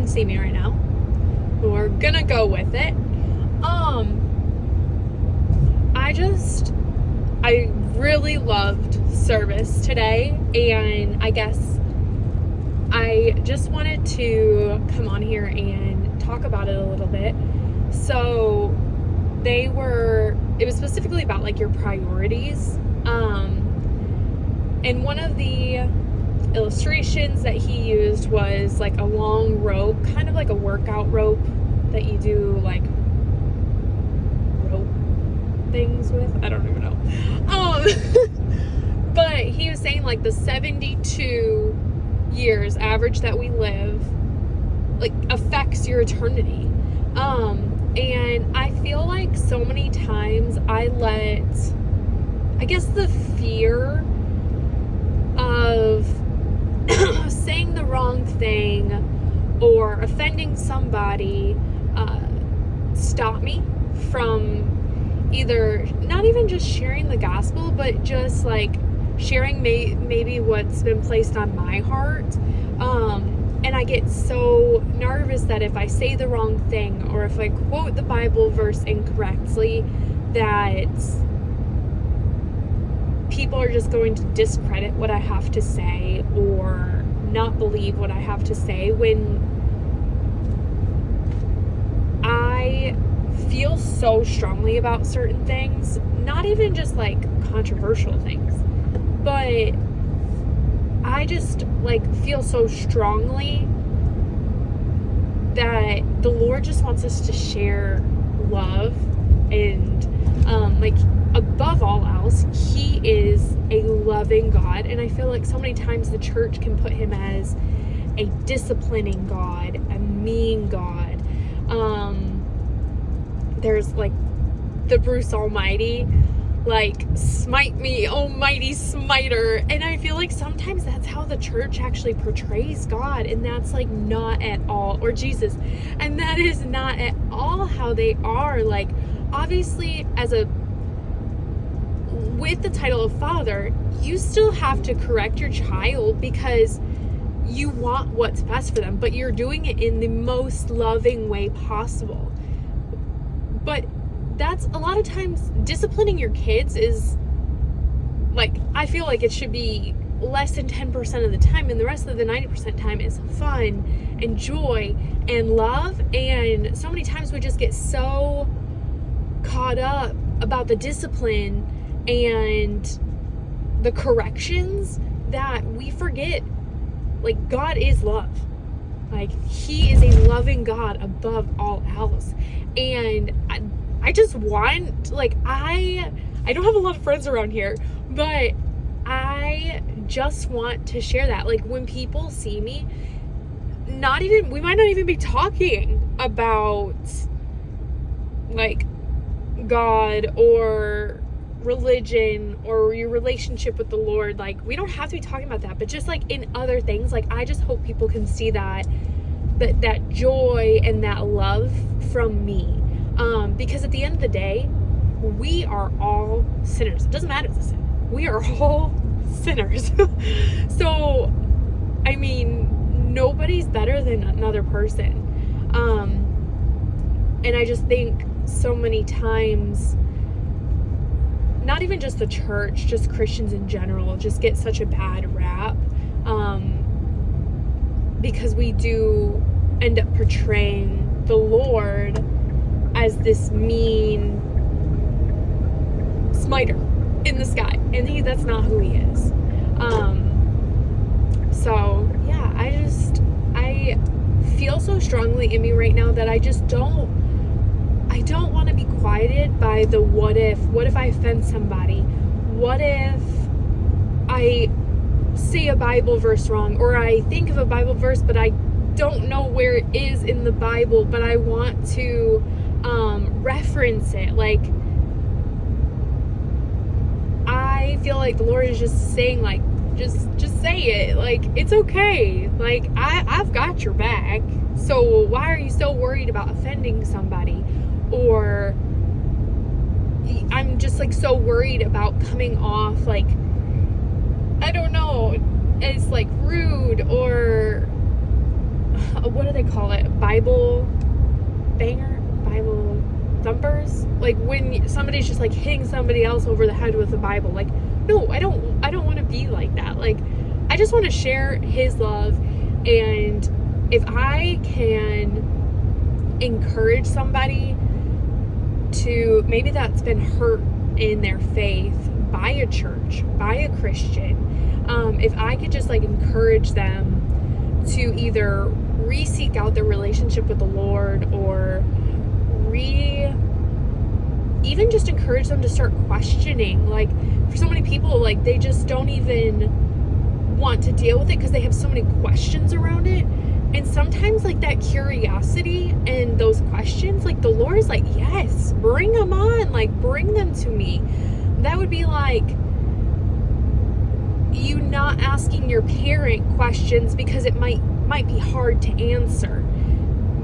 see me right now. We're gonna go with it. I really loved service today, and I guess I just wanted to come on here and talk about it a little bit. So it was specifically about like your priorities. And one of the illustrations that he used was like a long rope, kind of like a workout rope that you do like rope things with. I don't even know. But he was saying like the 72 years average that we live like affects your eternity. And I feel like so many times I guess the fear of saying the wrong thing or offending somebody stop me from either not even just sharing the gospel, but just like sharing maybe what's been placed on my heart. And I get so nervous that if I say the wrong thing or if I quote the Bible verse incorrectly, that people are just going to discredit what I have to say or not believe what I have to say, when I feel so strongly about certain things, not even just like controversial things, but I just like feel so strongly that the Lord just wants us to share love, and like above all else, he is a loving God. And I feel like so many times the church can put him as a disciplining God, a mean God. There's like the Bruce Almighty, like, smite me, almighty smiter. And I feel like sometimes that's how the church actually portrays God, and that's like not at all, or Jesus, and that is not at all how they are. Like, obviously, with the title of father, you still have to correct your child because you want what's best for them, but you're doing it in the most loving way possible. But that's a lot of times disciplining your kids is like, I feel like it should be less than 10% of the time, and the rest of the 90% time is fun and joy and love. And so many times we just get so caught up about the discipline and the corrections that we forget, like, God is love. Like, he is a loving God above all else. And I just want, like, I don't have a lot of friends around here, but I just want to share that. Like, when people see me, we might not even be talking about like God or religion or your relationship with the Lord. Like, we don't have to be talking about that, but just like in other things, like, I just hope people can see that joy and that love from me. Because at the end of the day, we are all sinners. It doesn't matter if it's a sin. We are all sinners. So, I mean, nobody's better than another person. And I just think so many times, not even just the church, just Christians in general, just get such a bad rap. Because we do end up portraying the Lord as this mean smiter in the sky, and that's not who he is. So yeah, I feel so strongly in me right now that I don't want to be quieted by the what if I offend somebody, what if I say a Bible verse wrong, or I think of a Bible verse but I don't know where it is in the Bible, but I want to reference it. Like, I feel like the Lord is just saying, like, just say it. Like, it's okay. Like, I've got your back. So why are you so worried about offending somebody? Or I'm just like so worried about coming off like, I don't know, as like rude or what do they call it? Bible banger? Bible thumpers? Like when somebody's just like hitting somebody else over the head with the Bible. Like, no, I don't want to be like that. Like, I just want to share his love, and if I can encourage somebody to, maybe that's been hurt in their faith by a church, by a Christian, if I could just like encourage them to either re-seek out their relationship with the Lord, or even just encourage them to start questioning. Like, for so many people, like, they just don't even want to deal with it because they have so many questions around it. And sometimes, like, that curiosity and those questions, like, the Lord is like, yes, bring them on, like, bring them to me. That would be like you not asking your parent questions because it might be hard to answer.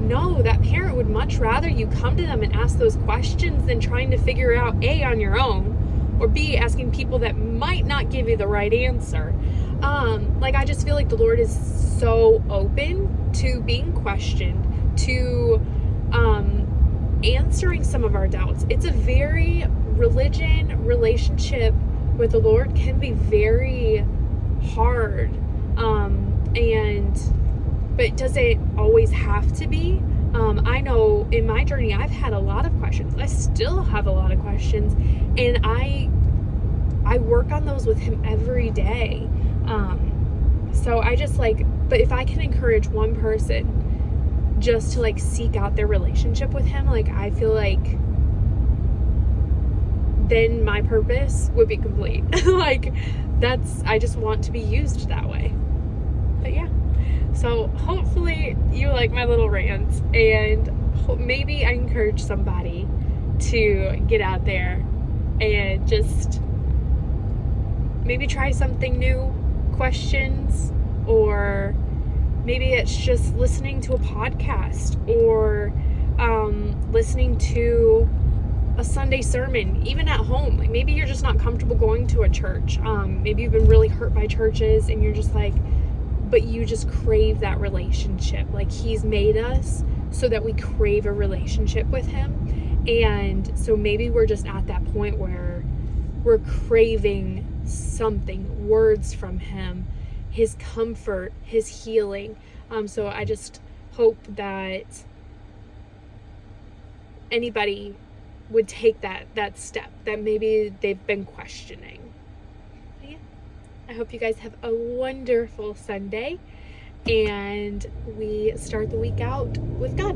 No, that parent would much rather you come to them and ask those questions than trying to figure out A, on your own, or B, asking people that might not give you the right answer. Like, I just feel like the Lord is so open to being questioned, to answering some of our doubts. It's a very relationship with the Lord can be very hard, but it doesn't always have to be. I know in my journey I've had a lot of questions. I still have a lot of questions, and I work on those with him every day. So I just but if I can encourage one person just to like seek out their relationship with him, like, I feel like then my purpose would be complete. Like, I just want to be used that way. But yeah, so hopefully you like my little rants, and maybe I encourage somebody to get out there and just maybe try something new, questions, or maybe it's just listening to a podcast, or listening to a Sunday sermon, even at home. Like, maybe you're just not comfortable going to a church. Maybe you've been really hurt by churches, and you're just like, but you just crave that relationship. Like, he's made us so that we crave a relationship with him. And so maybe we're just at that point where we're craving something, words from him, his comfort, his healing. So I just hope that anybody would take that step that maybe they've been questioning. But yeah, I hope you guys have a wonderful Sunday, and we start the week out with God.